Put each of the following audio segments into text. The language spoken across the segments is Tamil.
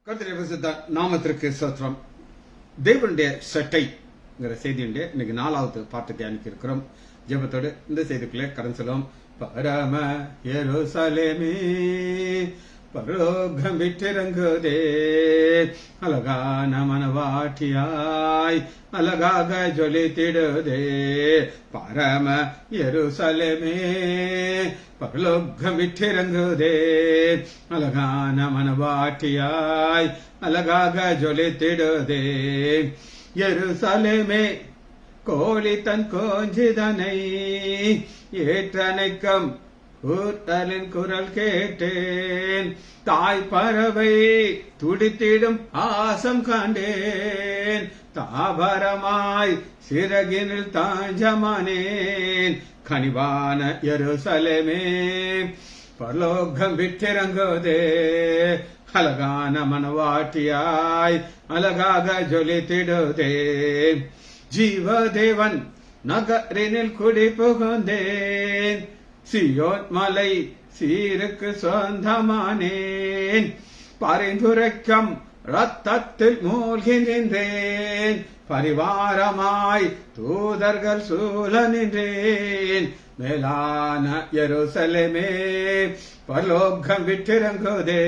கர்த்தருடைய பரிசுத்த நாமத்திற்கு ஸ்தோத்திரம். தேவனுடைய சட்டைங்கிற செய்தியுடைய இன்னைக்கு 4வது பாட்டு தியானிக்க இருக்கிறோம். ஜெபத்தோடு இந்த செய்திக்குள்ளே கடன் சொல்லுவோம். பரம எருசலேமே பரலோகம் விட்டிறங்குதே, அழகான மனவாட்டியாய் அழகாக ஜொலித்திடுதே. பரம எருசலேமே பரலோகம் விட்டிறங்குதே, அழகான மனவாட்டியாய் அழகாக ஜொலித்திடுதே. எருசலேமே கோழி தன் கோஞ்சிதனை ஏற்றனைக்கம் கூட்டலின் குரல் கேட்டேன். தாய் பறவை துடித்திடும் ஆசம் கண்டேன். தாவரமாய் சிறகினில் தாஞ்சமானேன். கனிவான எருசலேமே பரலோகம் விட்டிறங்குதே, அழகான மனவாட்டியாய் அழகாக ஜொலித்திடுதே. ஜீவதேவன் நகரினில் குடி புகுந்தேன். சியோன் மலை சீருக்கு சொந்தமானேன். பரிந்துரைக்கம் ரத்தத்தில் மூழ்கி நின்றேன். பரிவாரமாய் தூதர்கள் சூழ நின்றேன். மேலான எருசலேமே பரலோகம் விட்டிறங்குதே,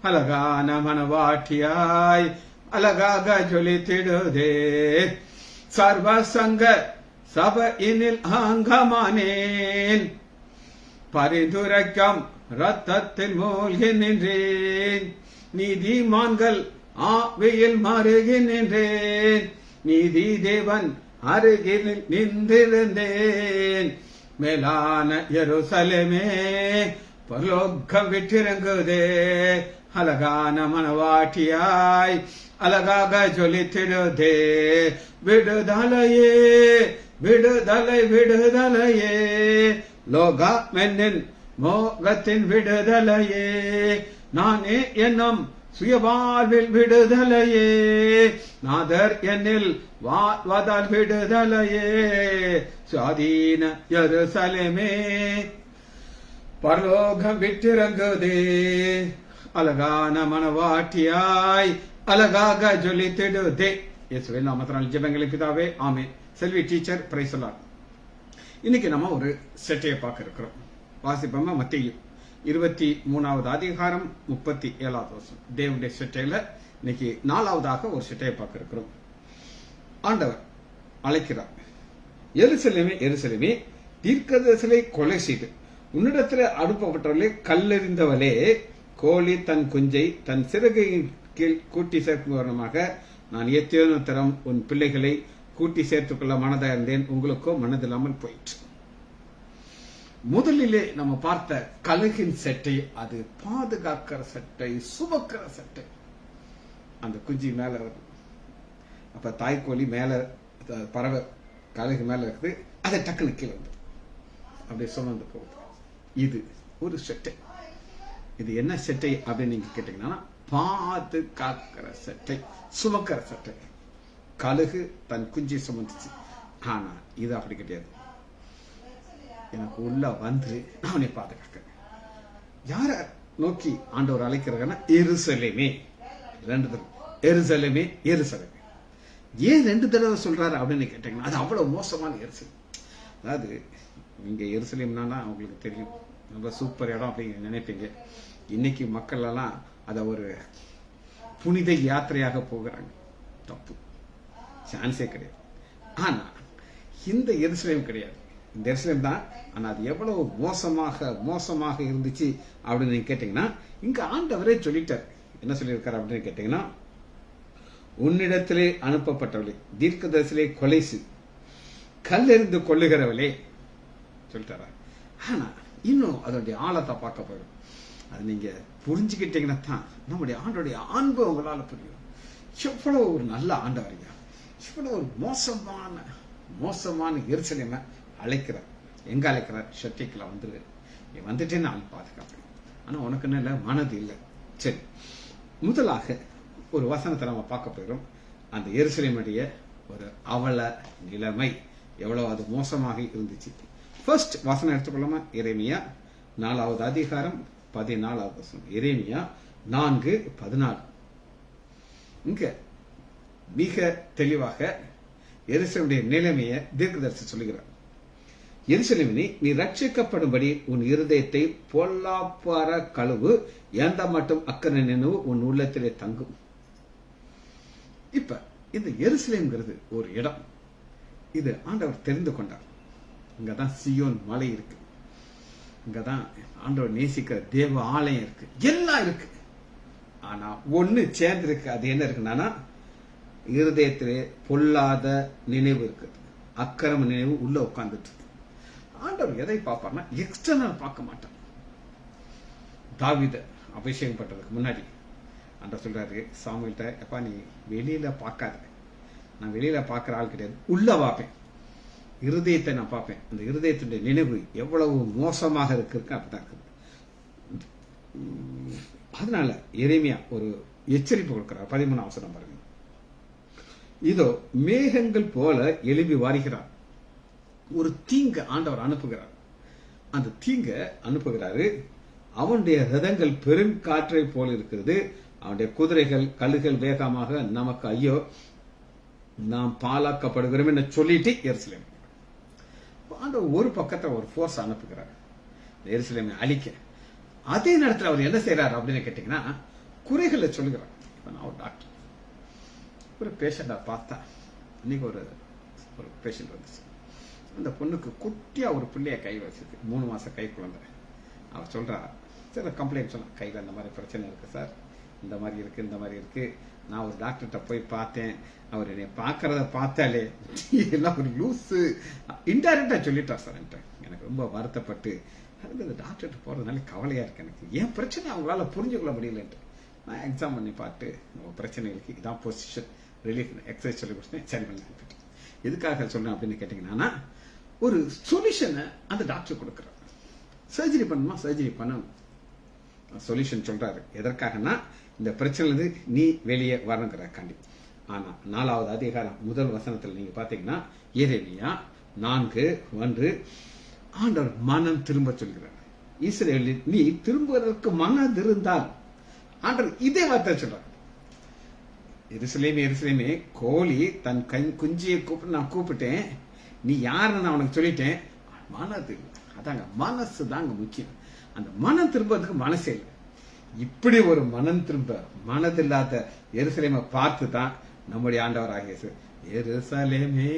அழகான மனவாட்டியாய் அழகாக ஜொலித்திடுதே. சர்வசங்க சபையினில் அங்கமானேன். பரிந்துரைக்கம் ரத்தத்தில் மூழ்கி நின்றேன். நீதிமான்கள் ஆவியில் மருகி நின்றேன். நீதி தேவன் அருகில் நின்றிருந்தேன். மேலான எருசலேமே பரலோகம் விட்டிறங்குதே, அழகான மனவாட்டியாய் அழகாக ஜொலித்திடுதே. விடுதலையே விடுதலை விடுதலையே, லோகா மென்னின் மோகத்தின் விடுதலையே. நானே என்னும் சுயவாழ்வில் விடுதலையே. நாதர் என்னில் வாழ்வதால் விடுதலையே. சுவாதீன எருசலேமே பரலோகம் விட்டிறங்குதே, அழகான மனவாட்டியாய் அழகாக ஜொலித்திடுதே. இயேசுவின் நாமத்தினால் ஜெபங்களை பிதாவே, ஆமென். செல்வி டீச்சர் பிரைஸ் தி லார்ட். இன்னைக்கு நம்ம ஒரு செட்டையை பார்க்க இருக்கிறோம். வாசிப்போமா? மத்தேயு 23வது அதிகாரம் 37வது வசனம். தேவனுடைய செட்டையில இன்னைக்கு 4வதாக ஒரு செட்டையை பார்க்க இருக்கிறோம். ஆண்டவர் அழைக்கிறார். எருசலேமே எருசலேமே தீர்க்கதரிசிகளை கொலை செய்து உன்னிடத்தில் அனுப்பப்பட்டவர்களே கல்லெறிந்தவளே, கோழி தன் குஞ்சை தன் சிறகையின் கீழ் கூட்டி சேர்க்கும் காரணமாக நான் எத்தனையோ தரம் உன் பிள்ளைகளை கூட்டி சேர்த்துக் கொள்ள மனதாக இருந்தேன், உங்களுக்கோ மனதில்லாமல் போயிற்று. முதலிலே நம்ம பார்த்த கழுகின் சட்டை, அது பாதுகாக்கிற சட்டை, சுமக்கிற சட்டை. அந்த குஞ்சு மேல வருது. அப்ப தாய்க்கோழி மேல, பறவை கழுகு மேல இருக்குது, அதை டக்குனு கீழே வந்து அப்படியே சுமந்து போகுது. இது ஒரு சட்டை. இது என்ன சட்டை அப்படின்னு நீங்க கேட்டீங்கன்னா, பாதுகாக்கிற சட்டை, சுமக்கிற சட்டை. கழுகு தன் குஞ்சை சுமந்துச்சு. ஆனா இது அப்படி கிடையாது. எனக்கு உள்ள வந்து நான் உன்னை பாதுகாக்கிறேன். யார நோக்கி ஆண்டவர் அழைக்கிறாங்கன்னா, எருசலேமே. 2 தடவை எருசலேமே எருசலேமே. ஏன் 2 தடவை சொல்றாரு அப்படின்னு கேட்டீங்கன்னா, அது அவ்வளவு மோசமான எருசலேம். அதாவது நீங்க எருசலேம்னா அவங்களுக்கு தெரியும், ரொம்ப சூப்பர் இடம் அப்படின்னு நினைப்பீங்க. இன்னைக்கு மக்கள் எல்லாம் அத ஒரு புனித யாத்திரையாக போகிறாங்க. தப்பு, சான்ஸே கிடையாது. ஆனா இந்த எருசலேம் கிடையாது. இந்த எருசலேம் தான். ஆனா அது எவ்வளவு மோசமாக இருந்துச்சு அப்படின்னு நீங்க கேட்டீங்கன்னா, இங்க ஆண்டவரே சொல்லிட்டார். என்ன சொல்லியிருக்காரு அப்படின்னு கேட்டீங்கன்னா, உன்னிடத்திலே அனுப்பப்பட்டவளே, தீர்க்கதரிசிகளை கொலை கல்லெறிந்து கொள்ளுகிறவளே சொல்லிட்டாரா. ஆனா இன்னும் அதனுடைய ஆழத்தை பார்க்க போயிடும். அது நீங்க புரிஞ்சுக்கிட்டீங்கன்னா தான் நம்முடைய ஆண்டோடைய அன்பு உங்களால புரியும். எவ்வளவு ஒரு நல்ல ஆண்டவரிங்க, இவ்வளவு ஒரு மோசமான எருசலேமை அழைக்கிறார். எங்க அழைக்கிறார்? சட்டைக்குள்ள வந்துரு, நீ வந்துட்டே நான் பாதுகாப்பேன். ஆனா உனக்குன்னு இல்லை, மனது இல்லை. சரி, முதலாக ஒரு வசனத்தை நம்ம பார்க்க போகிறோம். அந்த எருசலேமுடைய ஒரு அவல நிலைமை எவ்வளவு அது மோசமாக இருந்துச்சு. ஃபர்ஸ்ட் வசனம் எடுத்துக்கொள்ளாம, எரேமியா 4வது அதிகாரம் 14வது வசனம். எரேமியா 4:14. இங்க மிக தெளிவாக எருசலேமுடைய நிலைமையை தீர்க்கதரிசி சொல்லுகிறார். எருசலேமே, நீ ரட்சிக்கப்படும்படி உன் இருதயத்தை பொல்லாப்பார கழுவு, எந்த மட்டும் அக்கறை நினைவு உன் உள்ளத்திலே தங்கும். இப்ப இந்த எருசலேம்ங்கிறது ஒரு இடம். இது ஆண்டவர் தெரிந்து கொண்டார். இங்கதான் சியோன் மலை இருக்கு, இங்கதான் ஆண்டவர் நேசிக்கிற தேவ ஆலயம் இருக்கு, எல்லாம் இருக்கு. ஆனா ஒண்ணு சேர்ந்திருக்கு. அது என்ன இருக்குன்னா, இருதயத்திலே பொல்லாத நினைவு இருக்குது, அக்கிரம நினைவு உள்ள உட்கார்ந்துட்டு இருக்கு. ஆண்டவர் எதை பார்ப்பார்னா எக்ஸ்டர்னல் பார்க்க மாட்டார். தாவீதை அபிஷேகம் பண்றதுக்கு முன்னாடி ஆண்டவர் சொல்றாரு சாமுவேல்ட்ட, எப்பா நீ வெளியில பார்க்காத, நான் வெளியில பார்க்கிற ஆள் கிடையாது, உள்ள பார்ப்பேன், இருதயத்தை நான் பார்ப்பேன். அந்த இருதயத்தினுடைய நினைவு எவ்வளவு மோசமாக இருக்கு அப்படிதான் இருக்குது. அதனால எரேமியா ஒரு எச்சரிப்பு கொடுக்கிறார். 13ஆம் வசனம் பாருங்க. இதோ மேகங்கள் போல எழுப்பி வாரிகிறார். ஒரு தீங்க ஆண்டவர் அனுப்புகிறார். அந்த தீங்க அனுப்புகிறாரு. அவனுடைய ரதங்கள் பெருங்காற்றை போல இருக்கிறது, அவனுடைய குதிரைகள் கழுகுகள் வேகமாக, நமக்கு ஐயோ நாம் பாலாக்கப்படுகிறோம் என்று சொல்லிட்டு எருசலேம் ஆண்டவர் ஒரு பக்கத்தை ஒரு போர்ஸ் அனுப்புகிறார் எருசலேமை அழிக்க. அதே நேரத்தில் அவர் என்ன செய்யறாரு அப்படின்னு கேட்டீங்கன்னா, குறைகளை சொல்லுகிறார். இப்ப நான் ஒரு டாக்டர், ஒரு பேஷண்டா பார்த்தா, இன்னைக்கு ஒரு பேஷண்ட் வந்துச்சு. அந்த பொண்ணுக்கு குட்டியா ஒரு பிள்ளைய கை வச்சிருக்கு, 3 மாசம் கை குழந்தை. அவர் சொல்றா, சில கம்ப்ளைண்ட் சொன்னா, கையில இந்த மாதிரி பிரச்சனை இருக்கு சார், இந்த மாதிரி இருக்கு, இந்த மாதிரி இருக்கு. நான் ஒரு டாக்டர்கிட்ட போய் பார்த்தேன், அவர் என்னை பார்க்கறத பார்த்தாலே எல்லாம் ஒரு லூஸு இன்டைரக்டா சொல்லிட்டார் சார். எனக்கு ரொம்ப வருத்தப்பட்டு அந்த டாக்டர்கிட்ட போறதுனால கவலையா இருக்கு. எனக்கு ஏன் பிரச்சனை அவங்களால புரிஞ்சுக்கொள்ள முடியலன்ட்டு நான் எக்ஸாம் பண்ணி பார்த்து பிரச்சனைகளுக்கு இதான் பொசிஷன், ரிலீஃப் எக்ஸசைஸ் சொல்லி கொடுத்தேன், சரி பண்ணி அனுப்பிட்டேன். எதுக்காக சொல்றேன் அப்படின்னு கேட்டீங்கன்னா, ஒரு சொல்யூஷனை அந்த டாக்டர் கொடுக்குறாரு. சர்ஜரி பண்ணணுமா, சர்ஜரி பண்ணணும், சொல்யூஷன் சொல்றாரு. எதற்காகனா இந்த பிரச்சனை நீ வெளியே வரணுங்கிறக்காண்டி. ஆனா 4வது அதிகாரம் 1 வசனத்தில் நீங்க பாத்தீங்கன்னா, எரேமியா 4:1 ஆண்டவர் மனம் திரும்ப சொல்கிறார். இஸ்ரவேலில் நீ திரும்புவதற்கு மனம் இருந்தால், ஆண்டவர் இதே வார்த்தை சொல்றார். எருசலேமே எருசலேமே, கோழி தன் குஞ்சியை நான் கூப்பிட்டேன், நீ யாருன்னு நான் உனக்கு சொல்லிட்டேன், மனது அதாங்க, மனசு தாங்க முக்கியம். அந்த மனம் திரும்புறதுக்கு மனசே இல்லை. இப்படி ஒரு மனம் திரும்ப மனதில்லாத எருசலேமை பார்த்து தான் நம்முடைய ஆண்டவராகிய எருசலேமே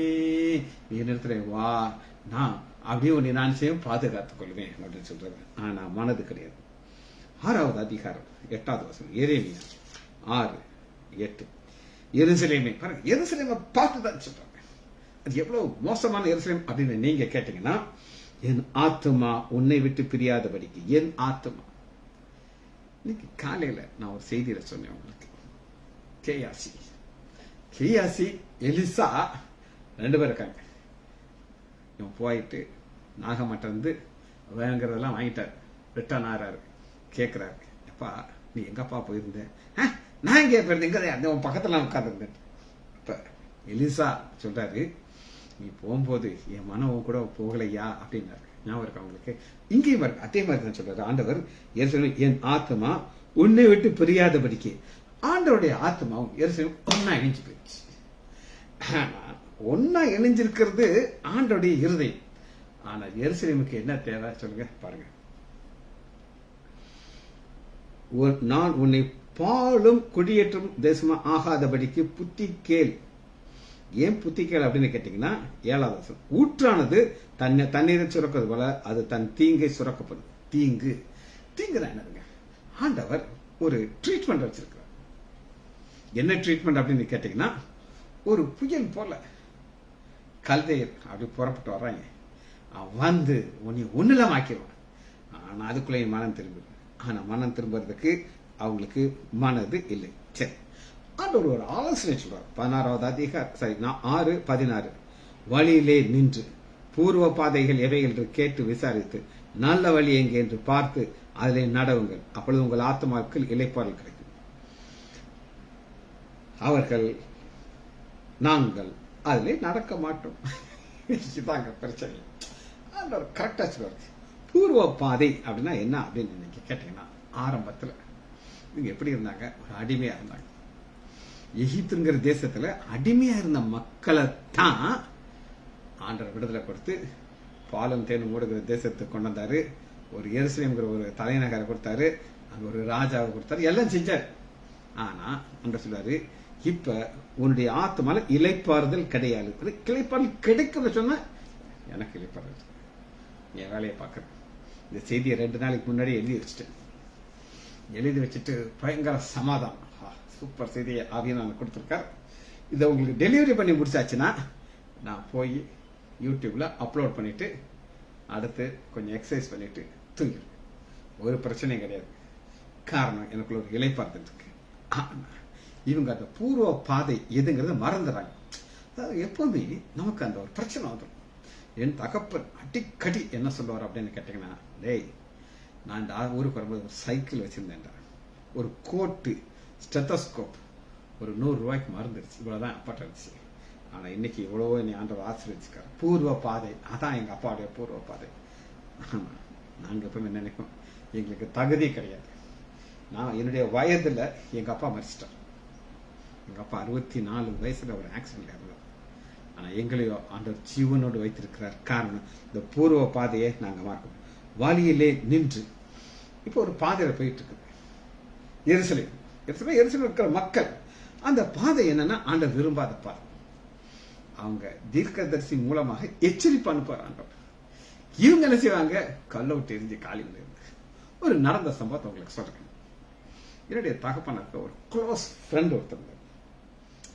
நீ நிறுத்துற வா, நான் அப்படியே உன்னை நான் செய்யும் பாதுகாத்துக் கொள்வேன் அப்படின்னு சொல்றாரு. ஆனா மனது கிடையாது. 6வது அதிகாரம் 8வது வசனம், எரேமியா 6:8 எருசலேமே பாருங்க, எருசலேமை பார்த்து தான் சொல்றாங்க. அது எவ்வளவு மோசமான எருசலேம் அப்படின்னு நீங்க கேட்டீங்கன்னா, என் ஆத்துமா உன்னை விட்டு பிரியாதபடிக்கு, என் ஆத்துமா. இன்னைக்கு காலையில நான் ஒரு செய்தியில சொன்னேன் உங்களுக்கு, கேயாசி எலிசா 2 பேர் இருக்காங்க. இவன் போயிட்டு நாகமட்டம் வந்து வேணுங்கிறதெல்லாம் வாங்கிட்டாரு, ரிட்டர்ன் ஆறாரு. கேட்கிறாரு, எப்பா நீ எங்கப்பா போயிருந்த? நான் எங்கே போயிருந்தேன், அந்த பக்கத்துல உட்காந்துருந்தேன். இப்ப எலிசா சொல்றாரு, நீ போகும்போது என் மனம் கூட போகலையா அப்படின்னாரு. ஞாபகம் இருக்கு அவங்களுக்கு? இங்கேயும் இருக்கு, அதே மாதிரி தான் சொல்றாரு ஆண்டவர். என் ஆத்மா உன்னை விட்டு பிரியாதபடிக்கு. ஆண்டவருடைய ஆத்மாவும் எருசலேம் ஒன்னா இணைஞ்சு போயிடுச்சு. ஒன்னா இணைஞ்சிருக்கிறது ஆண்டவருடைய இருதயம். ஆனா எருசலேமுக்கு என்ன தேவை சொல்லுங்க பாருங்க. நான் உன்னை பாலும் குடியேற்றும் தேசமா ஆகாதபடிக்கு புத்தி கேள். ஏன் புத்தி கேள் அப்படின்னு கேட்டீங்கன்னா, 7வது வசனம், ஊற்றானது தண்ணீரை சுரக்கிறது போல அது தன் தீங்கை சுரக்கப்படும். தீங்கு தான் என்னதுங்க? ஆண்டவர் ஒரு ட்ரீட்மெண்ட் வச்சிருக்கிறார். என்ன ட்ரீட்மெண்ட் அப்படின்னு கேட்டீங்கன்னா, ஒரு புயல் போல கல்தையர் அப்படி புறப்பட்டு வர்றாங்க. வந்து உன்னை ஒண்ணுலாம் ஆக்கிடுவான். ஆனா அதுக்குள்ளே மனம் திரும்புது. ஆனா மனம் திரும்புறதுக்கு அவங்களுக்கு மனது இல்லை. சரி, ஆண்டவர் ஒரு ஆலோசனை சொல்றார். 16வது அதிகாரம் 6:16 வழியிலே நின்று பூர்வ பாதைகள் எவைகள் என்று கேட்டு விசாரித்து நல்ல வழி எங்கே என்று பார்த்து அதிலே நடவுங்கள், அப்பொழுது உங்கள் ஆத்மாக்கள் இளைப்பாறல் கிடைக்கும். அவர்கள் நாங்கள் அதிலே நடக்க மாட்டோம். இதாங்க பிரச்சனை. ஆண்டவர் கரெக்டா சொல்றாரு. பூர்வ பாதை அப்படின்னா என்ன அப்படின்னு நீங்க கேட்டீங்கன்னா, ஆரம்பத்துல இவங்க எப்படி இருந்தாங்க? ஒரு அடிமையா இருந்தாங்க. எகிப்துங்கிற தேசத்துல அடிமையா இருந்த மக்களை தான் ஆண்டவர் விடுதலை கொடுத்து பாலும் தேனும் ஓடுகிற தேசத்துக்கு கொண்டு வந்தாரு. ஒரு எருசலேம்ங்கிற ஒரு தலைநகரை கொடுத்தாரு, அங்க ஒரு ராஜாவை கொடுத்தாரு, எல்லாம் செஞ்சாரு. ஆனா ஆண்டவர் சொல்றாரு, இப்ப உன்னுடைய ஆத்மால இளைப்பாறுதல் கிடையாது. இளைப்பாறுதல் கிடைக்கும்னு சொன்னா எனக்கு இளைப்பாறுதல், என் வேலையை பார்க்கறேன். இந்த செய்தியை 2 நாளைக்கு முன்னாடி எழுதி வச்சுட்டு பயங்கர சமாதானம், சூப்பர் செய்தியை ஆவியான கொடுத்துருக்கார். இதை உங்களுக்கு டெலிவரி பண்ணி முடிச்சாச்சுன்னா நான் போய் யூடியூப்ல அப்லோட் பண்ணிட்டு அடுத்து கொஞ்சம் எக்ஸசைஸ் பண்ணிட்டு தூங்கிடுவேன். ஒரு பிரச்சனையும் கிடையாது. காரணம், எனக்குள்ள ஒரு இளைப்பாறுதல் இருக்கு. இவங்க அந்த பூர்வ பாதை எதுங்கிறத மறந்துடுறாங்க. அதாவது எப்பவுமே நமக்கு அந்த ஒரு பிரச்சனை வந்துடும். என் தகப்பன் அடிக்கடி என்ன சொல்லுவார் அப்படின்னு கேட்டீங்கன்னா, டேய் நான் இந்த ஊருக்கு வரும்போது ஒரு சைக்கிள் வச்சிருந்தேன்டா, ஒரு கோட்டு, ஸ்டெத்தஸ்கோப், ஒரு 100 ரூபாய்க்கு மறந்துடுச்சு, இவ்வளவுதான் அப்பாட்ட இருந்துச்சு. ஆனா இன்னைக்கு இவ்வளவோ நீ ஆண்டவர் ஆசீர்வதிச்சுக்காரு. பூர்வ பாதை, அதான் எங்க அப்பாவுடைய பூர்வ பாதை. நாங்க எப்பவுமே நினைப்போம் எங்களுக்கு தகுதி கிடையாது. நான் என்னுடைய வயதுல எங்க அப்பா மரிச்சிட்டார். எங்க அப்பா 64 வயசுல ஒரு ஆக்சிடென்ட் ஆகுது. ஆனா எங்களையோ ஆண்டவர் ஜீவனோடு வைத்திருக்கிறார். காரணம், இந்த பூர்வ பாதையை நாங்க மாற்றோம். வாலியிலே நின்று இப்போ ஒரு பாதையில போயிட்டு இருக்கு எருசலேம் இருக்கிற மக்கள். அந்த பாதை என்னன்னா ஆண்டவர் விரும்பாத பாதை. அவங்க தீர்க்கதரிசி மூலமாக எச்சரிப்பு அனுப்புவார் ஆண்டவர். இவங்க என்ன செய்வாங்க, கல்ல விட்டு எரிஞ்சு காலி இருந்து. ஒரு நடந்த சம்பவத்தை உங்களுக்கு சொல்றேன். என்னுடைய தகப்பனுக்கு ஒரு க்ளோஸ் ஃப்ரெண்ட் ஒருத்தர்.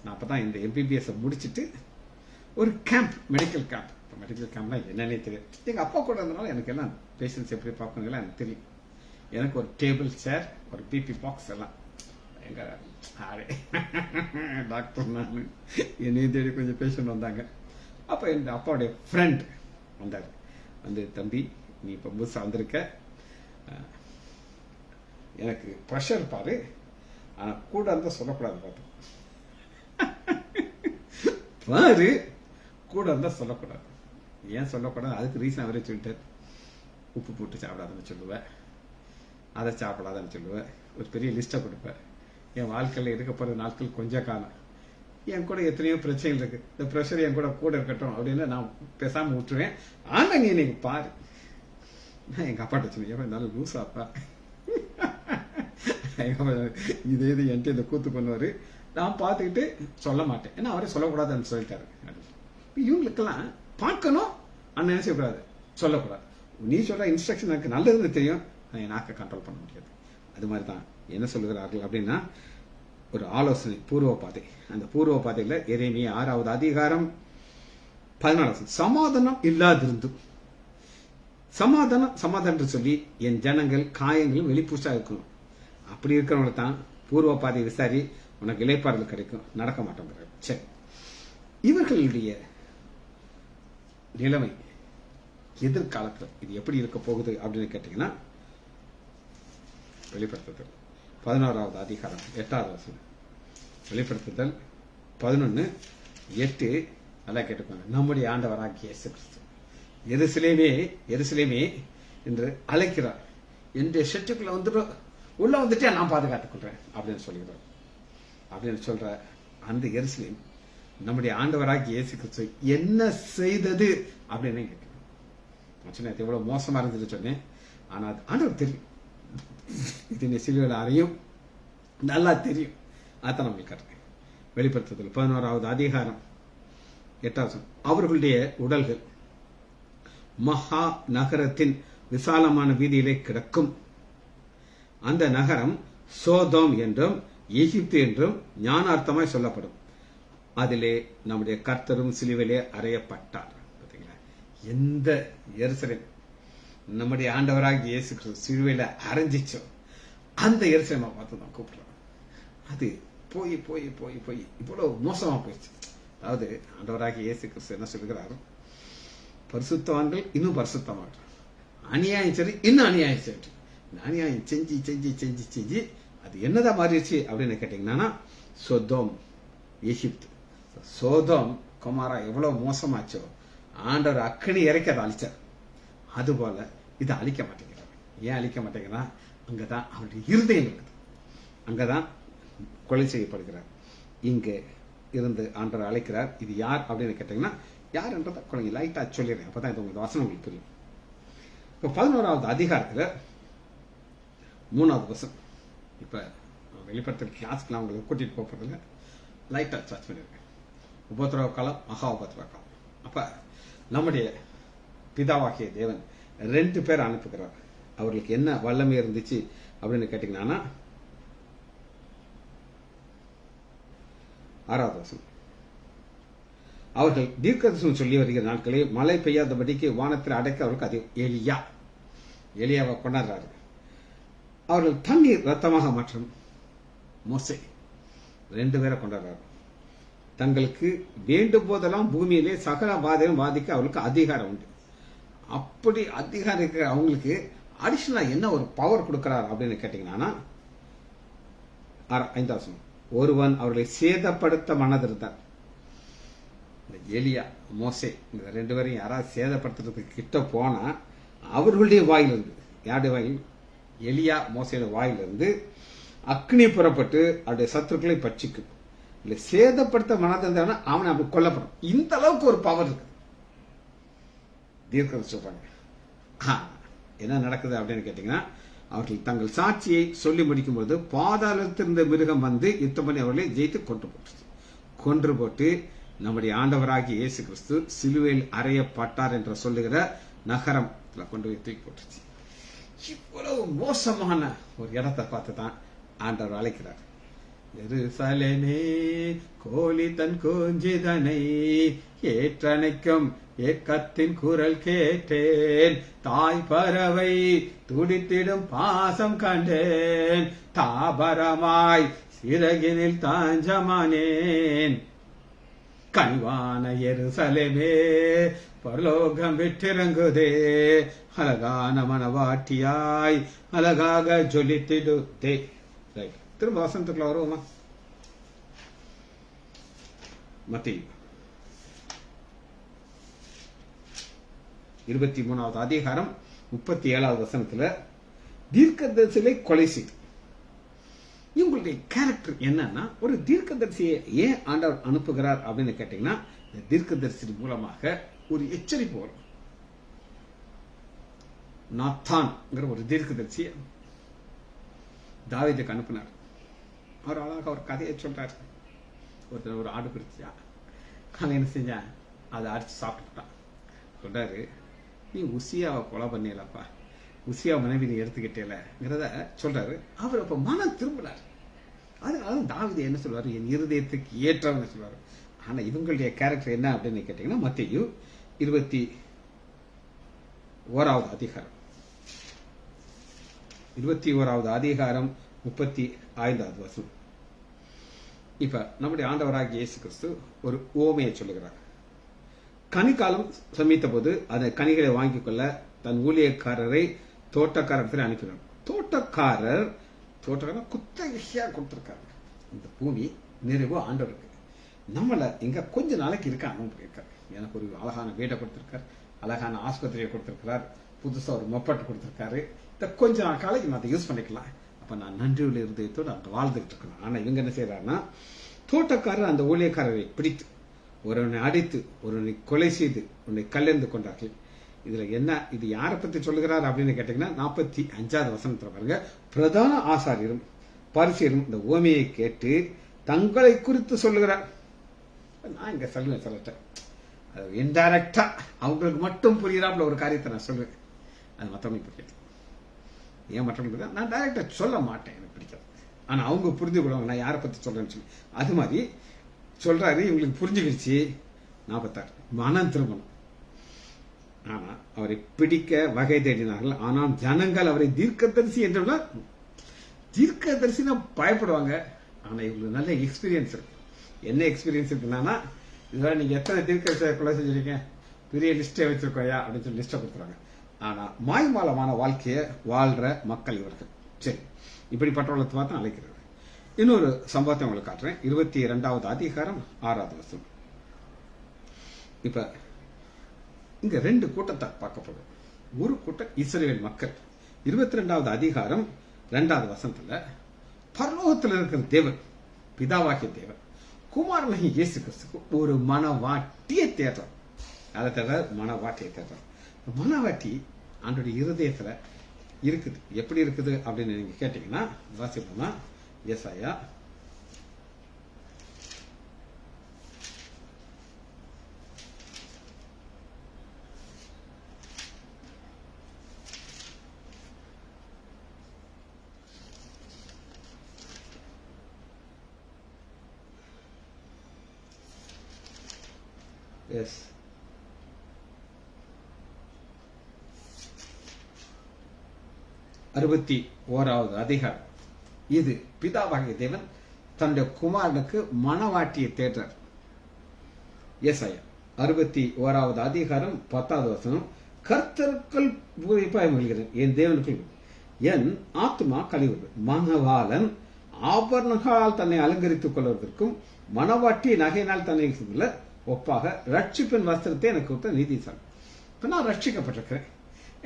நான் அப்பதான் இந்த MBBS முடிச்சுட்டு ஒரு கேம்ப், மெடிக்கல் கேம்ப். மெடிக்கல் கேம்ப்னா என்னன்னே தெரியும். எங்க அப்பா கூட இருந்தனால எனக்கு எல்லாம் பேஷன்ஸ் எப்படி பார்க்கணுங்களா எனக்கு தெரியும். எனக்கு ஒரு டேபிள், சேர், ஒரு பிபி பாக்ஸ் எல்லாம் எங்க டாக்டர் நான் என்னையும் தேடி கொஞ்சம் பேஷண்ட் வந்தாங்க. அப்ப என் அப்பாவுடைய ஃப்ரெண்ட் வந்தார். வந்து, தம்பி நீ இப்ப புதுசா வந்திருக்க, எனக்கு ப்ரெஷர் பாரு, ஆனா கூட இருந்தா சொல்லக்கூடாது பார்த்து பாரு, கூட இருந்தா சொல்லக்கூடாது. ஏன் சொல்லக்கூடாது, அதுக்கு ரீசன் அவரே சொல்லிட்டார். உப்பு போட்டு சாப்பிடாதுன்னு சொல்லுவேன், அதை சாப்பிடாதுன்னு சொல்லுவேன், ஒரு பெரிய லிஸ்ட்டை கொடுப்பேன். என் வாழ்க்கையில் இருக்க போகிற நாட்கள் கொஞ்சம் காலம், என் கூட எத்தனையோ பிரச்சனைகள் இருக்கு, இந்த ப்ரெஷர் என் கூட இருக்கட்டும் அப்படின்னு நான் பேசாம விட்டுருவேன். ஆனா நீ இன்னைக்கு பாரு. நான் எங்க அப்பாட்ட சொன்னேன், இருந்தாலும் லூஸ் அப்பா இது என்கிட்ட இந்த கூத்து பண்ணுவாரு, நான் பார்த்துக்கிட்டு சொல்ல மாட்டேன், ஏன்னா அவரே சொல்லக்கூடாதுன்னு சொல்லிட்டாரு. இவங்களுக்கெல்லாம் பார்க்கணும், அண்ணன் என்ன செய்யக்கூடாது, சொல்லக்கூடாது. நீ சொல்ற இன்ஸ்ட்ரக்ஷன் எனக்கு நல்லதுன்னு தெரியும், என் நாக்கை கண்ட்ரோல் பண்ண முடியாது. அது மாதிரி தான் என்ன சொல்லுகிறார்கள் அப்படின்னா, ஒரு ஆலோசனை, பூர்வ பாதை. அந்த பூர்வ பாதையில எரேமியா 6வது அதிகாரம் 14 சமாதானம் இல்லாதிருந்தும், சமாதானம் சொல்லி என் ஜனங்கள் காயங்களும் வெளிப்பூசா இருக்கணும். அப்படி இருக்கிறவங்க தான் பூர்வ பாதை விசாரி, உனக்கு இளைப்பாறுதல் கிடைக்கும், நடக்க மாட்டோங்கிறார். சரி, இவர்களுடைய நிலைமை எதிர்காலத்தில் இது எப்படி இருக்க போகுது அப்படின்னு கேட்டீங்கன்னா, வெளிப்படுத்துதல் 11வது அதிகாரம் 8வது வசனம். வெளிப்படுத்துதல் 11:8 நல்லா கேட்டுக்கோங்க. நம்முடைய ஆண்டவராகிய இயேசு கிறிஸ்து எருசலேமே என்று அழைக்கிறார். என்னுடைய செட்டுக்குள்ள வந்துடும், உள்ள வந்துட்டே நான் பாதுகாத்துக் கொள்றேன் அப்படின்னு சொல்லுகிறார். அப்படின்னு சொல்ற அந்த எருசலேம் நம்முடைய ஆண்டவராகிய இயேசு கிறிஸ்து என்ன செய்தது அப்படின்னு கேட்கிறேன். எவ்வளவு மோசமா இருந்துச்சு சொன்னேன், ஆனா அது ஆண்டவர் தெரியும். இது நீ சிலுவையில் அறையும் நல்லா தெரியும். அதான் நம்மளுக்கு கட்டுறேன். வெளிப்படுத்துதல் 11வது அதிகாரம் 8வது அவர்களுடைய உடல்கள் மகா நகரத்தின் விசாலமான வீதியிலே கிடக்கும். அந்த நகரம் சோதோம் என்றும் எகிப்து என்றும் ஞானார்த்தமாய் சொல்லப்படும். அதிலே நம்முடைய கர்த்தரும் சிலுவையிலே அறையப்பட்டார். பார்த்தீங்களா, எந்த எருசலேம் நம்முடைய ஆண்டவராக இயேசு கிறிஸ்து சிலுவையில அரைஞ்சிச்சோ அந்த எருசலேமை பார்த்து தான் கூப்பிடுறோம். அது போய் போய் போய் போய் இவ்வளவு மோசமா போயிடுச்சு. அதாவது ஆண்டவராக இயேசு கிறிஸ்து என்ன சொல்லுகிறார், பரிசுத்தவான்கள் இன்னும் பரிசுத்தமாக, அநியாயம் சரி இன்னும் அநியாயம் சரி. அநியாயம் செஞ்சு செஞ்சு செஞ்சு செஞ்சு அது என்னதான் மாறிடுச்சு அப்படின்னு கேட்டீங்கன்னா, சோதோம் எகிப்து, சோதோம் குமாரா எவ்வளவு மோசமாச்சோ ஆண்டவர் அக்கனி இறக்கி அதை அழிச்சார். அதுபோல இதை அழிக்க மாட்டேங்கிறார். ஏன் அழிக்க மாட்டேங்கிறார்? அங்கதான் அவருடைய இருதயம் இருக்குது, அங்கதான் கொலை செய்யப்படுகிறார். இங்கே இருந்து ஆண்டவர் அழைக்கிறார். இது யார் அப்படின்னு கேட்டீங்கன்னா, யாருன்றதை கொஞ்சம் லைட்டா சொல்லிடுறேன், அப்பதான் இது உங்களுக்கு வசனம் உங்களுக்கு புரியும். இப்ப 11வது அதிகாரத்துல 3வது வசனம். இப்ப வெளிப்படுத்தல் கிளாஸ்க்கு நான் உங்களுக்கு கூட்டிட்டு போறதுல லைட்டா சர்ச் பண்ணிருக்கேன். உபத்திரவ காலம், மகா உபத்திரவ காலம். அப்ப நம்முடைய பிதாவாகிய தேவன் 2 பேர் அனுப்புகிறார். அவர்களுக்கு என்ன வல்லமை இருந்துச்சு அப்படின்னு கேட்டீங்கன்னா, 6வது வசனம். அவர்கள் தீர்க்கதரிசனம் சொல்லி வருகிற நாட்களில் மழை பெய்யாதபடிக்கு வானத்தில் அடைக்க அவர்களுக்கு அது எலியாவை கொண்டாடுறாரு. அவர்கள் தண்ணீர் ரத்தமாக மாற்றும் மோசே 2 பேரை கொண்டாடுறாரு. தங்களுக்கு வேண்டும் போதெல்லாம் பூமியிலே சகல பாதையும் வாதிக்க அவர்களுக்கு அதிகாரம் உண்டு. அப்படி அதிகாரம் இருக்கிற அவங்களுக்கு அடிஷனலா என்ன ஒரு பவர் கொடுக்கிறார் அப்படின்னு கேட்டீங்கன்னா, 5வது வசனம். ஒருவன் அவர்களை சேதப்படுத்த மனதிருந்தார். இந்த எலியா மோசே இந்த 2 பேரையும் யாராவது சேதப்படுத்துறதுக்கு கிட்ட போனா அவர்களுடைய வாயிலிருந்து, யாருடைய வாயில்? எலியா மோசையோட வாயிலிருந்து அக்னி புறப்பட்டு அவருடைய சத்துருக்களை பட்சிக்கும். இல்லை சேதப்படுத்த மனதிருந்தானா அவனை அப்படி கொல்லப்படும். இந்த அளவுக்கு ஒரு பவர் இருக்கு. தீர்க்கதரிசி சொல்றாங்க. என்ன நடக்குது அப்படின்னு கேட்டீங்கன்னா, அவர்கள் தங்கள் சாட்சியை சொல்லி முடிக்கும் போது பாதாளத்திலிருந்த மிருகம் வந்து யுத்தம் பண்ணி அவர்களை ஜெயித்து கொன்று போட்டு நம்முடைய ஆண்டவராகிய இயேசு கிறிஸ்து சிலுவையில் அறையப்பட்டார் என்று சொல்லுகிற நகரம் கொண்டு போய் தூக்கி போட்டுச்சு. இவ்வளவு மோசமான ஒரு இடத்தை பார்த்து தான் ஆண்டவர் அழைக்கிறார். எருசலேமே கோழி தன் குஞ்சிதனை ஏற்றணைக்கும் ஏக்கத்தின் குரல் கேட்டேன், தாய் பறவை துடித்திடும் பாசம் கண்டேன், தாபரமாய் சிறகினில் தாஞ்சமானேன். கனிவான எருசலேமே பரலோகம் விட்டிறங்குதே, அழகான மனவாட்டியாய் அழகாக ஜொலித்திடுதே. திரும்ப வசனத்துக்குள்ள வருவோமா? மத்தேயு 23வது அதிகாரம் 37வது வசனத்துல தீர்க்கதரிசிகளை கொலை செய்து. இவங்களுடைய கேரக்டர் என்னன்னா, ஒரு தீர்க்கதரிசியை ஏன் ஆண்டவர் அனுப்புகிறார் அப்படின்னு கேட்டீங்கன்னா, இந்த தீர்க்கதரிசி மூலமாக ஒரு எச்சரிப்பு வரும். நாத்தான்ங்கிற ஒரு தீர்க்கதரிசியை தாவீதுக்கு அனுப்பினார். அவர் அழகாக ஒரு கதையை சொல்றாரு. ஒருத்தர் ஒரு ஆடு பிடிச்சா, அவன் என்ன செஞ்சான், அதை அடிச்சு சாப்பிட்டுட்டான். சொல்றாரு, நீ உசியாவை கொலை பண்ணிடலப்பா, உசியா மனைவி நீ எடுத்துக்கிட்டேங்கிறத சொல்றாரு. அவர் அப்ப மனம் திரும்பினார். அதனால தாவீது என்ன சொல்வாரு, என் இருதயத்துக்கு ஏற்றவன்னு சொல்வாரு. ஆனா இவங்களுடைய கேரக்டர் என்ன அப்படின்னு கேட்டீங்கன்னா, மத்தேயு 21வது அதிகாரம் 21வது அதிகாரம் 35வது வசனம். இப்ப நம்முடைய ஆண்டவராகிய இயேசு கிறிஸ்து ஒரு உவமையை சொல்லுகிறார். கனிக்காலம் சமைத்த போது அந்த கனிகளை வாங்கிக் கொள்ள தன் ஊழியக்காரரை தோட்டக்காரத்தில் அனுப்பினார். தோட்டக்காரர் குத்தகையா கொடுத்திருக்காரு. இந்த பூமி நிறைவு ஆண்டவருக்கு. நம்மள இங்க கொஞ்ச நாளைக்கு இருக்க அனுப்பியிருக்காரு. எனக்கு ஒரு அழகான வீட்டை கொடுத்திருக்காரு, அழகான ஆஸ்பத்திரியை கொடுத்திருக்கிறார், புதுசா ஒரு மொப்பட்டு கொடுத்திருக்காரு. இந்த கொஞ்ச நாள் காலைக்கு நான் அதை யூஸ் பண்ணிக்கலாம். அப்ப நான் நன்றியுள்ள இருதயத்தோடு அந்த வாழ்ந்துகிட்டு இருக்கணும். ஆனா இவங்க என்ன செய்யறாருன்னா, தோட்டக்காரர் அந்த ஊழியக்காரரை பிடித்து ஒருவனை அடித்து ஒருவனை கொலை செய்து உன்னை கல்லெறிந்து கொண்டார்கள். இதுல என்ன, இது யாரை பத்தி சொல்லுகிறார் அப்படின்னு கேட்டீங்கன்னா, 45வது வசனத்துல பாருங்க. பிரதான ஆசாரியரும் பரிசேயரும் இந்த உவமையை கேட்டு தங்களை குறித்து சொல்லுகிறார். நான் இங்க சொல்லட்டேன், இன்டைரக்டா அவங்களுக்கு மட்டும் புரியுறாப்புல ஒரு காரியத்தை நான் சொல்லுவேன். அது மற்றவங்களுக்கு புரியாது. ஏன் மற்றவங்களுக்கு நான் டைரக்டா சொல்ல மாட்டேன், எனக்கு பிடிக்காது. ஆனா அவங்க புரிஞ்சு கொள்வாங்க நான் யாரை பத்தி சொல்றேன்னு சொல்லி. அது மாதிரி சொல்றாரு, இவங்களுக்கு புரிஞ்சுக்கிடுச்சு. 46 மனம் திரும்பணும். ஆனா அவரை பிடிக்க வகை தேடினார்கள். ஆனால் ஜனங்கள் அவரை தீர்க்கதரிசி என்றால் தீர்க்கதரிசினா பயப்படுவாங்க. ஆனா இவங்களுக்கு நல்ல எக்ஸ்பீரியன்ஸ் இருக்கு. என்ன எக்ஸ்பீரியன்ஸ் இருக்குன்னா, இதெல்லாம் நீங்க எத்தனை தீர்க்கதரிசியை கொலை செஞ்சிருக்கீங்க, பெரிய லிஸ்டே வச்சிருக்கோயா அப்படின்னு சொல்லி லிஸ்ட கொடுத்துறாங்க. ஆனா மாய்மாலமான வாழ்க்கையை வாழ்ற மக்கள் இவர்கள். சரி, இப்படிப்பட்டவளத்தை பார்த்து அழைக்கிறது. இன்னொரு சம்பவத்தை உங்களுக்கு காட்டுறேன். 22வது அதிகாரம் 6வது வசனம். இப்ப இங்க 2 கூட்டத்தை பார்க்க போறோம். ஒரு கூட்டம் இஸ்ரவேல் மக்கள். 22வது அதிகாரம் 2வது வசனத்துல பரலோகத்தில் இருக்கிற தேவன், பிதாவாகிய தேவன் குமாரனாகிய இயேசு கிறிஸ்துக்கு ஒரு மனவாட்டியை தேடுறார். அதை தவிர மனவாட்டியை தேடுறார். மனவாட்டி ஆண்டோடைய இருதயத்துல இருக்குது. எப்படி இருக்குது அப்படின்னு நீங்க கேட்டீங்கன்னா வாசிப்போம்னா ஏசாயா 61வது அதிகாரம். இது பிதாவாகிய தேவன் தன்னுடைய குமாரனுக்கு மனவாட்டியை தேடுறார். ஏசாயா 61வது அதிகாரம் 10வது வசனம். கர்த்தருக்குள் பூரிப்பாய் மகிழ்கிறேன், என் தேவனுக்குள் என் ஆத்மா கழிவுறு. மணவாளன் ஆபரணங்களால் தன்னை அலங்கரித்துக் கொள்வதற்கும் மனவாட்டி நகையினால் தன்னை ஒப்பாக ரட்சிப்பின் வஸ்திரத்தை எனக்கு கொடுத்த நீதிசால். இப்ப நான் ரட்சிக்கப்பட்டிருக்கிறேன்,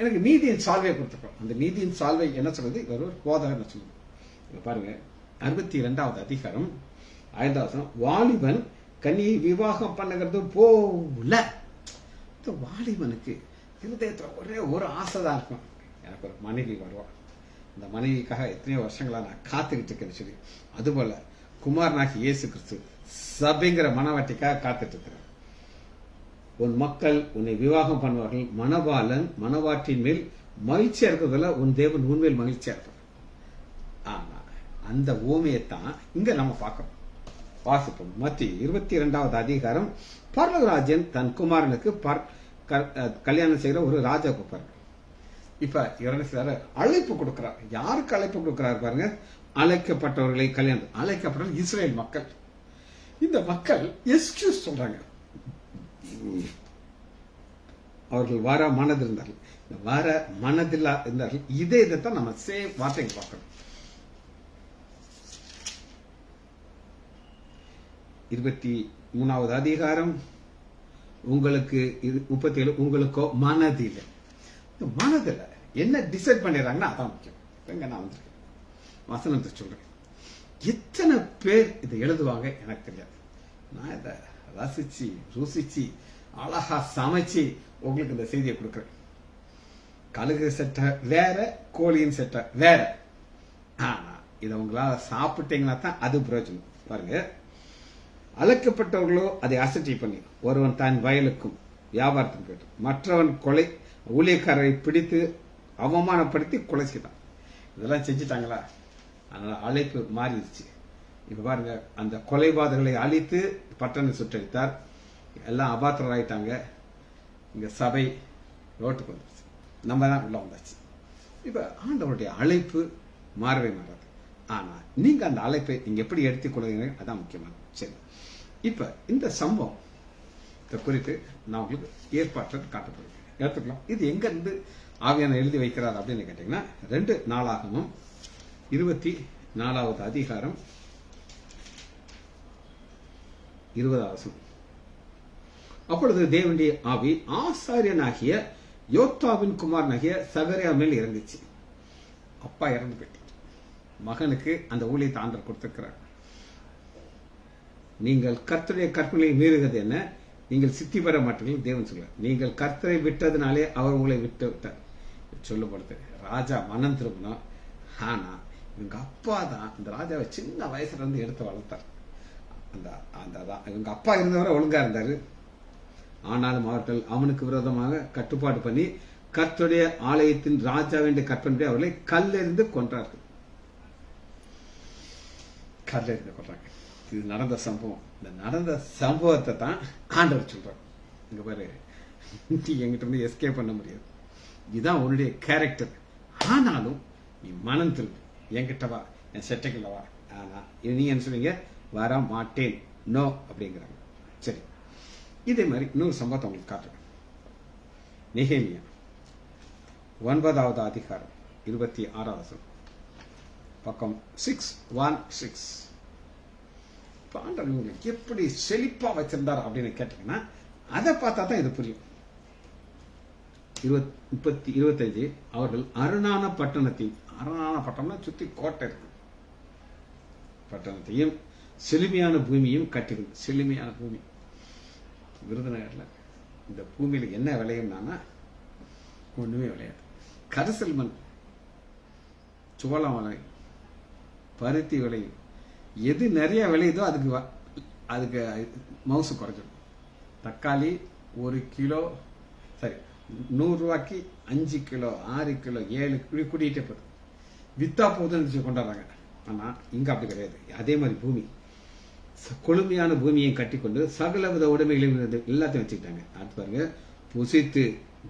எனக்கு நீதியின் சால்வையை கொடுத்துருக்கோம். அந்த நீதியின் சால்வை என்ன சொல்றது? ஒரு போதகர் சொல்லுது. பாருங்க 62வது அதிகாரம் 5வது வசனம். வாலிபன் கன்னியை விவாகம் பண்ணுகிறது போல. வாலிபனுக்கு இருதயத்துல ஒரே ஒரு ஆசைதான் இருக்கும், எனக்கு ஒரு மனைவி வருவான், இந்த மனைவிக்காக எத்தனையோ வருஷங்களா நான் காத்துக்கிட்டு இருக்கேன்னு சொல்லி. அதுபோல குமாரனாகி இயேசு கிறிஸ்து சபைங்கிற மனவாட்டிக்காக காத்துட்டு இருக்கிறார். உன் மக்கள் உன்னை விவாகம் பண்ணுவார்கள். மணவாளன் மனவாட்டின் மேல் மகிழ்ச்சியா இருக்கிறதுல உன் தேவன் உண்மையில் மகிழ்ச்சியா இருப்பார். ஆனா அந்த ஊமையத்தான் இங்க நம்ம பார்க்கிறோம். வாசிப்போம். மத்திய 22வது அதிகாரம். பரலோகராஜன் தன் குமாரனுக்கு கல்யாணம் செய்யற ஒரு ராஜா கூப்பாரு. இப்ப இவர் அழைப்பு கொடுக்கிறார். யாருக்கு அழைப்பு கொடுக்கிறார் பாருங்க? அழைக்கப்பட்டவர்களை கல்யாணம். அழைக்கப்பட்ட இஸ்ரேல் மக்கள். இந்த மக்கள் எக்ஸ்கியூஸ் சொல்றாங்க. அவர்கள் வர மனது இருந்தார்கள், வர மனதில்லா இருந்தார்கள். இதைத்தான் நம்ம சேம் வார்த்தைகள் பார்க்கணும். 23வது அதிகாரம். உங்களுக்கு 37. உங்களுக்கோ மனதில்லை. மனதில் என்ன டிசைட் பண்ணிடுறாங்கன்னா அதான் முக்கியம். எங்க நான் வந்திருக்கேன், வசனத்தை சொல்றேன். எத்தனை பேர் இதை எழுதுவாங்க எனக்கு தெரியாது. நான் இதை ரசிச்சு ருசிச்சு அழகா சமைச்சு உங்களுக்கு இந்த செய்தியை கொடுக்குறேன். கழுகு செட்டை வேற, கோழியின் செட்டை வேற. ஆனா இதை உங்களால சாப்பிட்டீங்கன்னா தான் அது பிரயோஜனம். பாருங்க, அழைக்கப்பட்டவர்களோ அதை அசட்டை பண்ணி ஒருவன் தான் வயலுக்கும் வியாபாரத்துக்கும் போயிட்டு மற்றவன் கொலை ஊழியக்காரரை பிடித்து அவமானப்படுத்தி கொலை செய்தான். இதெல்லாம் செஞ்சுட்டாங்களா? அதனால அழைப்பு மாறிடுச்சு. இப்ப பாருங்க, அந்த கொலைபாதகளை அழித்து பட்டணம் சுற்றடித்தார். எல்லாம் அபாத்திரம் ஆயிட்டாங்க. இங்க சபை ரோட்டுக்கு வந்துருச்சு, நம்ம தான் உள்ள வந்தாச்சு. இப்ப ஆண்டவருடைய அழைப்பு மாறவே மாறாது. ஆனா நீங்க அந்த அழைப்பை நீங்க எப்படி எடுத்துக்கொள்வீங்க, அதான் முக்கியமானது. சரி, இப்ப இந்த சம்பவம் குறித்து நான் உங்களுக்கு ஏற்பாட்டில் காட்டப்படுகிறேன். எடுத்துக்கலாம். இது எங்க இருந்து ஆவியான எழுதி வைக்கிறார் அப்படின்னு கேட்டீங்கன்னா 2 நாளாகமும் 24வது அதிகாரம் 20வது வசனம். அப்பொழுது தேவனுடைய ஆவி ஆசாரியனாகிய யோத்தாவின் குமாரனாகிய சகரியா மேல் இறங்குச்சு. அப்பா இறந்து போயிட்டார். மகனுக்கு அந்த ஊழியத்தை ஆண்டவர் கொடுத்திருக்கிறார். நீங்கள் கர்த்தருடைய கற்பனையை மீறுகிறது என்ன? நீங்கள் சித்தி பெற மாட்டீர்கள். தேவன் சொல்ல, நீங்கள் கர்த்தரை விட்டதுனாலே அவர் உங்களை விட்டு விட்டார் சொல்லப்படுது. ராஜா மனம் திரும்பணும். ஆனா இவங்க அப்பா தான் இந்த ராஜாவை சின்ன வயசுல இருந்து எடுத்து வளர்த்தார். இவங்க அப்பா இருந்தவரை ஒழுங்கா இருந்தாரு. ஆனாலும் அவர்கள் அவனுக்கு விரோதமாக கட்டுப்பாடு பண்ணி கர்த்தருடைய ஆலயத்தின் ராஜா வேண்டிய கற்பனை அவர்களை கல்லெறிந்து கொன்றார்கள். கல்லெறிந்து கொன்றாங்க. இது நடந்த சம்பவம். இந்த நடந்த சம்பவத்தை தான் ஆண்டவர் சொல்றார். இங்க பாரு, நீ என்கிட்ட இருந்து எஸ்கேப் பண்ண முடியாது. இதுதான் உன்னுடைய கேரக்டர். ஆனாலும் நீ மனம் திரும்பி என்கிட்ட வா, என் செட்டைக்குள்ள வா. ஆனா நீ என்ன சொல்றீங்க? வர மாட்டேன், நோ அப்படிங்கிறாங்க. சரி, இதே மாதிரி இன்னொரு சம்பவத்தை உங்களுக்கு காட்டுறேன். நெகேமியா 9வது அதிகாரம் 26வது வசனம், பக்கம் 616. ஆண்டவர் உங்களுக்கு எப்படி செழிப்பா வச்சிருந்தார் அப்படின்னு கேட்டீங்கன்னா அதை பார்த்தா தான் இது புரியும். 25. அவர்கள் அரணான பட்டணத்தையும், அரணான பட்டணம்னா சுத்தி கோட்டை இருக்கு, பட்டணத்தையும் செழுமையான பூமியும் கட்டிடும். செழுமையான பூமி விருதுநகர்ல இந்த பூமியில என்ன விளையும்னா ஒண்ணுமே விளையாது. கரிசல் மண், சோளம் விளையும், பருத்தி விளையும். எது நிறைய விளையுதோ அதுக்கு மவுசு குறைஞ்சிடும். தக்காளி 1 கிலோ சரி 100 ரூபாய்க்கு 5 கிலோ 6 கிலோ 7 கிலோ கூட்டிகிட்டே போகுது. வித்தா போகுதுன்னு கொண்டாடுறாங்க. ஆனா இங்க அப்படி கிடையாது. அதே மாதிரி பூமி கொழுமையான பூமியை கட்டிக்கொண்டு சகலவித உடைமைகளையும் எல்லாத்தையும் வச்சுக்கிட்டாங்க. அது பாருங்க, புசித்து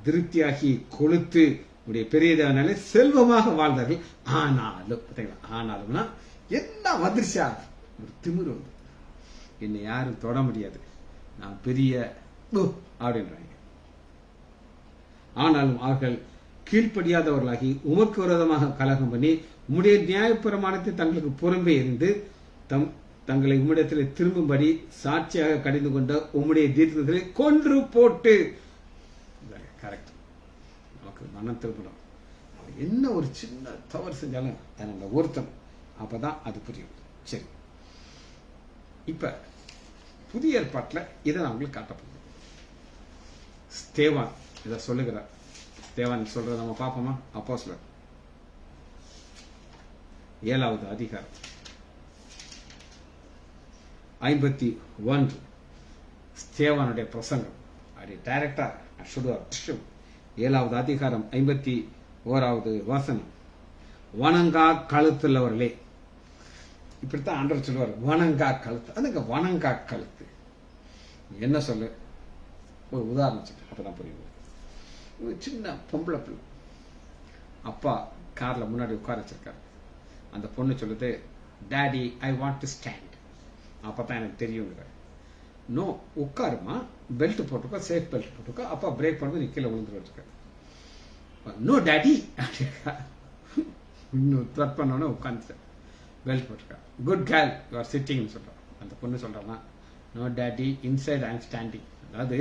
திருப்தியாகி கொளுத்து உடைய பெரியதானாலே செல்வமாக வாழ்ந்தார்கள். ஆனாலும்னா என்ன வந்துருச்சா, ஒரு திமிரு வந்து என்னை யாரும் தொட முடியாது, நான் பெரிய அப்படின்றாங்க. ஆனாலும் அவர்கள் கீழ்ப்படியாதவர்களாகி உமக்கு விரோதமாக கலகம் பண்ணி உம்முடைய நியாயப்பிரமாணத்தை தங்களுக்கு புறம்பே இருந்து தங்களை உம்மிடத்தில் திரும்பும்படி சாட்சியாக கடிந்து கொண்ட உம்முடைய தீர்க்கதரிசிகளை கொன்று போட்டு. கரெக்ட், நமக்கு மனம் திரும்பணும். என்ன ஒரு சின்ன தவறு செஞ்சாலும் அதை ஒருத்தன் அப்பதான் அது புரியும். சரி, இப்ப புதிய ஏற்பாட்டில் இதை நான் உங்களுக்கு காட்டப்போகிறேன். ஸ்தேவான் இதை சொல்லுகிறார். ஸ்தேவான் சொல்றத நம்ம பார்ப்போமா? அப்போஸ்தலர் 7வது அதிகாரம் 51 ஸ்தேவானுடைய பிரசங்கம். அப்படி டைரக்டா 7வது அதிகாரம் 51வது வசனம். வணங்கா கழுத்துள்ளவர்களே, இப்படித்தான் ஆண்டவர் சொல்லுவார். வணங்கா கழுத்து, அதுங்க வணங்கா கழுத்து என்ன சொல்லு? ஒரு உதாரணம் சொல்லு, அப்பதான் புரியும். ஒரு சின்ன பொம்பளை பிள்ளை, அப்பா கார்ல முன்னாடி உட்கார வச்சிருக்காரு. அந்த பொண்ணு சொல்லுது, daddy I want to stand. அப்பதான் எனக்கு தெரியுங்கிற. நோ, உட்காருமா, பெல்ட் போட்டுக்கோ, சேஃப் பெல்ட் போட்டுக்கோ. அப்பா பிரேக் பண்ணுறது நீ கீழே விழுந்துருக்க. நோ டாடி, இன்னும் த்ரெட் பண்ணோன்னு உட்காந்துட்டேன். பெல்ட் போட்டுருக்கா. குட் கேர்ள் யூ ஆர் சிட்டிங்னு சொல்றான். அந்த பொண்ணு சொல்றான்னா, no daddy inside I am standing. அதாவது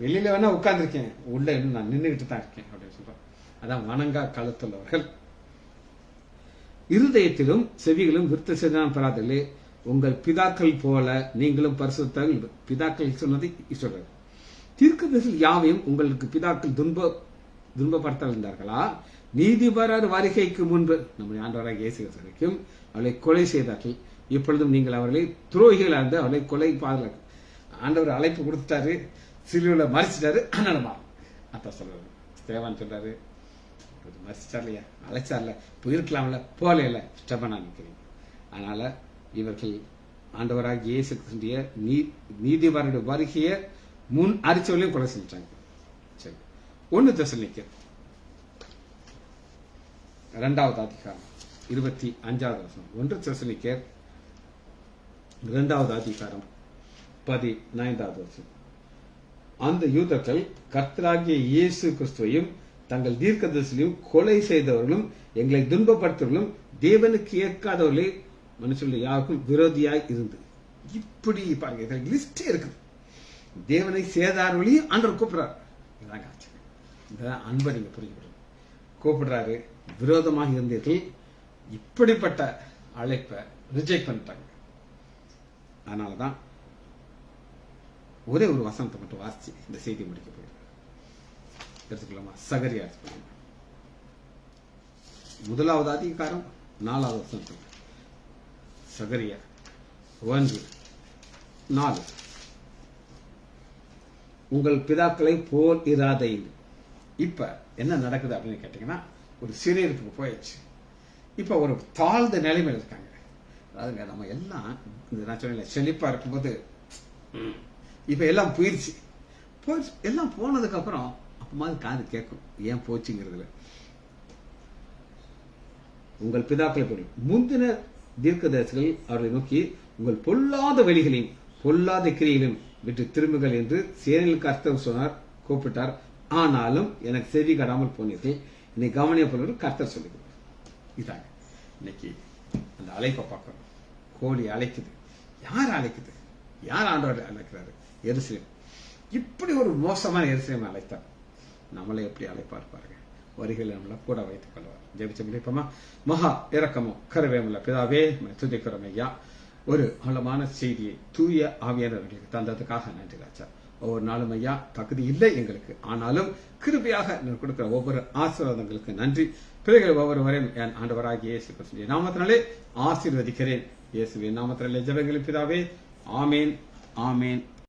வெளியில வேணா உட்கார்ந்துருக்கேன், உள்ள இன்னும் நான் நின்றுகிட்டு தான் இருக்கேன் அப்படின்னு சொல்றான். அதான் வணங்கா கழுத்துள்ளவர்கள். இருதயத்திலும் செவிகளும் விருத்த சேதனம் பெறாதலே உங்கள் பிதாக்கள் போல நீங்களும் பரிசுத்தர்கள். பிதாக்கள் சொன்னது சொல்றாரு. தீர்க்கதரிசிகள் யாவையும் உங்களுக்கு பிதாக்கள் துன்பப்படுத்தார்களா? நீதிபரர் வருகைக்கு முன்பு நம்முடைய ஆண்டவராக இயேசு வரைக்கும் அவளை கொலை செய்தார்கள். இப்பொழுதும் நீங்கள் அவர்களை துரோகிகளாக இருந்து அவளை கொலை பாதுகாக்க. ஆண்டவர் அழைப்பு கொடுத்துட்டாரு, சிலுவையில் மறிச்சிட்டாரு. ஆனாலுமா அதான் சொல்றாரு. ஸ்தேவான் சொல்றாரு, மறிச்சிட்டார் இல்லையா, அழைச்சார்ல, போயிருக்கலாம்ல, போல இல்ல, ஸ்டெபனா நிற்கிறீங்க. அதனால இவர்கள் ஆண்டவராக இயேசு கிறிஸ்துவிய நீதிபரருடைய வருகையை முன் அறிச்சவர்களையும் கொலை செஞ்சாங்க. சரி, 1 தெசலோனிக்கேயர் 2வது அதிகாரம் 25வது வசனம். 1 தெசலோனிக்கேயர் 2வது அதிகாரம் 15வது வசனம். அந்த யூதர்கள் கர்த்தராகிய இயேசு கிறிஸ்துவையும் தங்கள் தீர்க்கதரிசிகளையும் கொலை செய்தவர்களும் எங்களை துன்பப்படுத்தவர்களும் தேவனுக்கு ஏற்காதவர்களே மனுஷர்கள் யாருக்கும் விரோதியாய் இருந்து. இப்படி பாருங்க, லிஸ்டே இருக்குது. தேவனை சேதாரவழியும் ஆண்டவர் கூப்பிடுறாரு. இதுதான் அன்பை நீங்க புரிஞ்சுக்கணும். கூப்பிடுறாரு, விரோதமாக இருந்தீர்கள், இப்படிப்பட்ட அழைப்பை ரிஜெக்ட் பண்ணிட்டாங்க. அதனாலதான் ஒரே ஒரு வசனத்தை மட்டும் வாசிச்சு இந்த செய்தி முடிக்க போயிடுறேன். எடுத்துக்கலாமா? சகரியா 1வது அதிகாரம் 4வது வசனம். சகரியா 1:4. உங்கள் பிதாக்களை போல் இராதை. இப்ப என்ன நடக்குது அப்படின்னு கேட்டீங்கன்னா, ஒரு சிறையிருப்புக்கு போயிடுச்சு. இப்ப ஒரு தாழ்ந்த நிலைமையில் இருக்காங்க. அதாவது நம்ம எல்லாம் நான் சொன்ன செழிப்பா இருக்கும்போது இப்ப எல்லாம் போயிடுச்சு. எல்லாம் போனதுக்கு அப்புறம் அப்பமாவது காது கேட்கும், ஏன் போச்சுங்கிறதுல. உங்கள் பிதாக்களை போல் முந்தின தீர்க்கதரிசிகள் அவர்களை நோக்கி, உங்கள் பொல்லாத வழிகளையும் பொல்லாத கிரியைகளையும் விட்டு திரும்புகள் என்று சேனையில் கர்த்தர் சொன்னார், கூப்பிட்டார். ஆனாலும் எனக்கு செவி கடாமல் போனீர்கள், என்னை கவனிய போல கர்த்தர் சொல்லுகிறார். இதாங்க இன்னைக்கு அந்த அழைப்பை பார்க்கணும். கோழி அழைக்குது. யார் அழைக்குது? யார் ஆண்டவர் அழைக்கிறாரு? எருசலேம். இப்படி ஒரு மோசமான எருசலேம் அழைத்தார். நம்மளை எப்படி அழைப்பார் பாருங்க. வரிகளை நம்மளை கூட வைத்துக் கொள்வார். ஜெபிச்ச முடிப்போமா? மகா இரக்கமோ கருவேமுள்ள பிதாவே, துதிக்கிறோம் ஐயா. ஒரு ஆழமான செய்தியை தூய ஆவியானவர்களுக்கு தந்ததுக்காக நன்றி ராஜா. ஒவ்வொரு நாளும் ஐயா தகுதி இல்லை எங்களுக்கு, ஆனாலும் கிருபையாக நீர் கொடுக்கிற ஒவ்வொரு ஆசீர்வாதங்களுக்கு நன்றி. பிள்ளைகள் ஒவ்வொருவரையும் என் ஆண்டவராகிய இயேசு கிறிஸ்துவின் நாமத்தினாலே ஆசீர்வதிக்கிறேன். இயேசுவின் நாமத்தினாலே ஜெபங்களின் பிதாவே, ஆமேன், ஆமேன்.